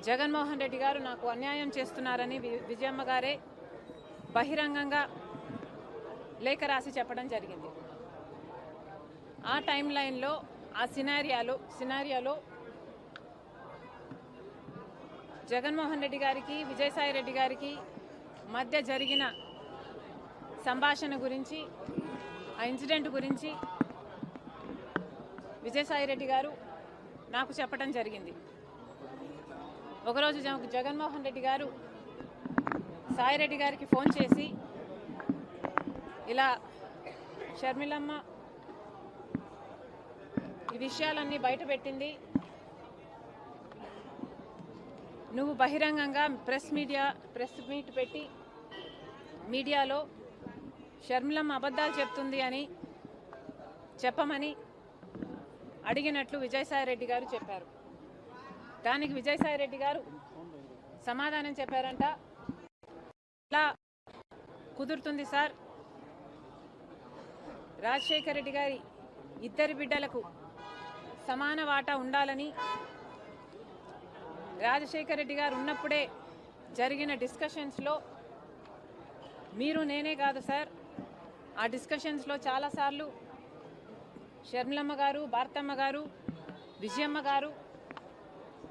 జగన్మోహన్ రెడ్డి గారు నాకు అన్యాయం చేస్తున్నారని విజయమ్మ గారే బహిరంగంగా లేఖ రాసి చెప్పడం జరిగింది. ఆ టైం లైన్లో ఆ సినారియాలో జగన్మోహన్ రెడ్డి గారికి విజయసాయి రెడ్డి గారికి మధ్య జరిగిన సంభాషణ గురించి, ఆ ఇన్సిడెంట్ గురించి విజయసాయి రెడ్డి గారు నాకు చెప్పడం జరిగింది. ఒకరోజు జగన్మోహన్ రెడ్డి గారు సాయిరెడ్డి గారికి ఫోన్ చేసి, ఇలా షర్మిలమ్మ ఈ విషయాలన్నీ బయటపెట్టింది, నువ్వు బహిరంగంగా ప్రెస్ మీట్ పెట్టి మీడియాలో షర్మిలమ్మ అబద్ధాలు చెప్తుంది అని చెప్పమని అడిగినట్లు విజయసాయి రెడ్డి గారు చెప్పారు. దానికి విజయసాయి రెడ్డి గారు సమాధానం చెప్పారంట, ఇలా కుదురుతుంది సార్, రాజశేఖర్ రెడ్డి గారి ఇద్దరి బిడ్డలకు సమాన వాటా ఉండాలని రాజశేఖర్ రెడ్డి గారు ఉన్నప్పుడే జరిగిన డిస్కషన్స్లో మీరు నేనే కాదు సార్, ఆ డిస్కషన్స్లో చాలాసార్లు షర్మిలమ్మ గారు, భారతమ్మ గారు, విజయమ్మ గారు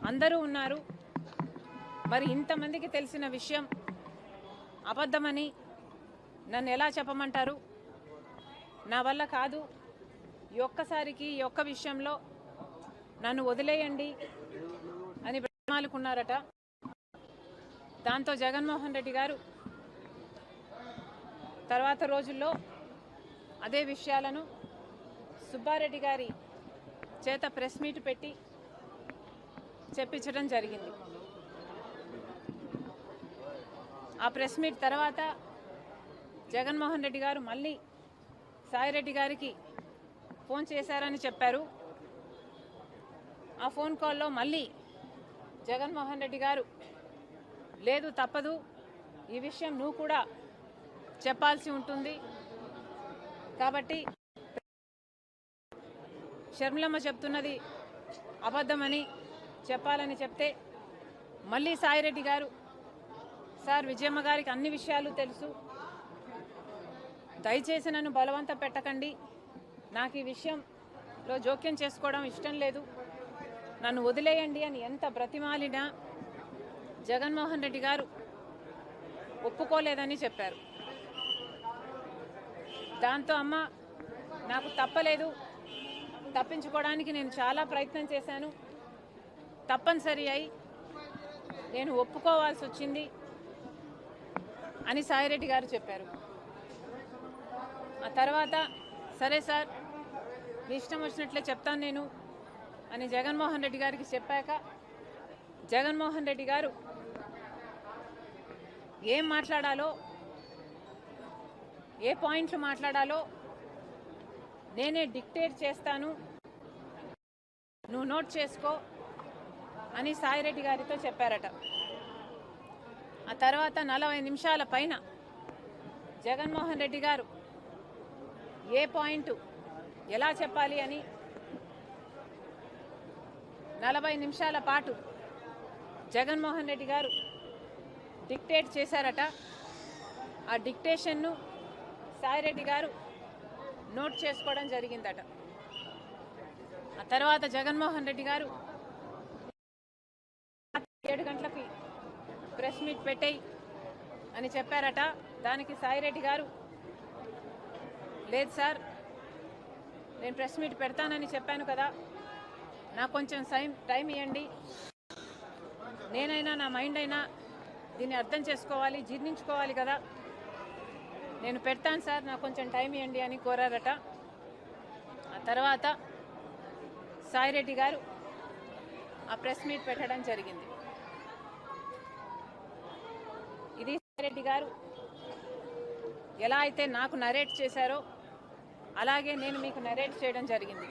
అందరూ ఉన్నారు. మరి ఇంతమందికి తెలిసిన విషయం అబద్ధమని నన్ను ఎలా చెప్పమంటారు? నా వల్ల కాదు, ఈ ఒక్కసారికి ఈ ఒక్క విషయంలో నన్ను వదిలేయండి అని బ్రతిమాలుకున్నారట. దాంతో జగన్మోహన్ రెడ్డి గారు తర్వాత రోజుల్లో అదే విషయాలను సుబ్బారెడ్డి గారి చేత ప్రెస్ మీట్ పెట్టి చెప్పించడం జరిగింది. ఆ ప్రెస్ మీట్ తర్వాత జగన్మోహన్ రెడ్డి గారు మళ్ళీ సాయిరెడ్డి గారికి ఫోన్ చేశారని చెప్పారు. ఆ ఫోన్ కాల్లో మళ్ళీ జగన్మోహన్ రెడ్డి గారు, లేదు తప్పదు, ఈ విషయం నువ్వు కూడా చెప్పాల్సి ఉంటుంది కాబట్టి షర్మిలమ్మ చెప్తున్నది అబద్ధమని చెప్పాలని చెప్తే మళ్ళీ సాయిరెడ్డి గారు, సార్ విజయమ్మ గారికి అన్ని విషయాలు తెలుసు, దయచేసి నన్ను బలవంత పెట్టకండి, నాకు ఈ విషయంలో జోక్యం చేసుకోవడం ఇష్టం లేదు, నన్ను వదిలేయండి అని ఎంత బ్రతిమాలినా జగన్మోహన్ రెడ్డి గారు ఒప్పుకోలేదని చెప్పారు. దాంతో అమ్మ నాకు తప్పలేదు, తప్పించుకోవడానికి నేను చాలా ప్రయత్నం చేశాను, తప్పనిసరి అయి నేను ఒప్పుకోవాల్సి వచ్చింది అని సాయిరెడ్డి గారు చెప్పారు. ఆ తర్వాత సరే సార్ మీ ఇష్టం వచ్చినట్లే చెప్తాను నేను అని జగన్మోహన్ రెడ్డి గారికి చెప్పాక జగన్మోహన్ రెడ్డి గారు ఏం మాట్లాడాలో, ఏ పాయింట్లు మాట్లాడాలో నేనే డిక్టేట్ చేస్తాను, నువ్వు నోట్ చేసుకో అని సాయిరెడ్డి గారితో చెప్పారట. ఆ తర్వాత 40 నిమిషాల పైన జగన్మోహన్ రెడ్డి గారు ఏ పాయింట్ ఎలా చెప్పాలి అని 40 నిమిషాల పాటు జగన్మోహన్ రెడ్డి గారు డిక్టేట్ చేశారట. ఆ డిక్టేషన్ను సాయిరెడ్డి గారు నోట్ చేసుకోవడం జరిగిందట. ఆ తర్వాత జగన్మోహన్ రెడ్డి గారు 7 గంటలకి ప్రెస్ మీట్ పెట్టేయి అని చెప్పారట. దానికి సాయిరెడ్డి గారు, లేదు సార్ నేను ప్రెస్ మీట్ పెడతానని చెప్పాను కదా, నాకు కొంచెం టైం ఇవ్వండి, నేనైనా నా మైండ్ అయినా దీన్ని అర్థం చేసుకోవాలి, జీర్ణించుకోవాలి కదా, నేను పెడతాను సార్, నాకు కొంచెం టైం ఇవ్వండి అని కోరారట. ఆ తర్వాత సాయిరెడ్డి గారు ఆ ప్రెస్ మీట్ పెట్టడం జరిగింది. ఇది సాయిరెడ్డి గారు ఎలా అయితే నాకు నరేట్ చేశారో అలాగే నేను మీకు నరేట్ చేయడం జరిగింది.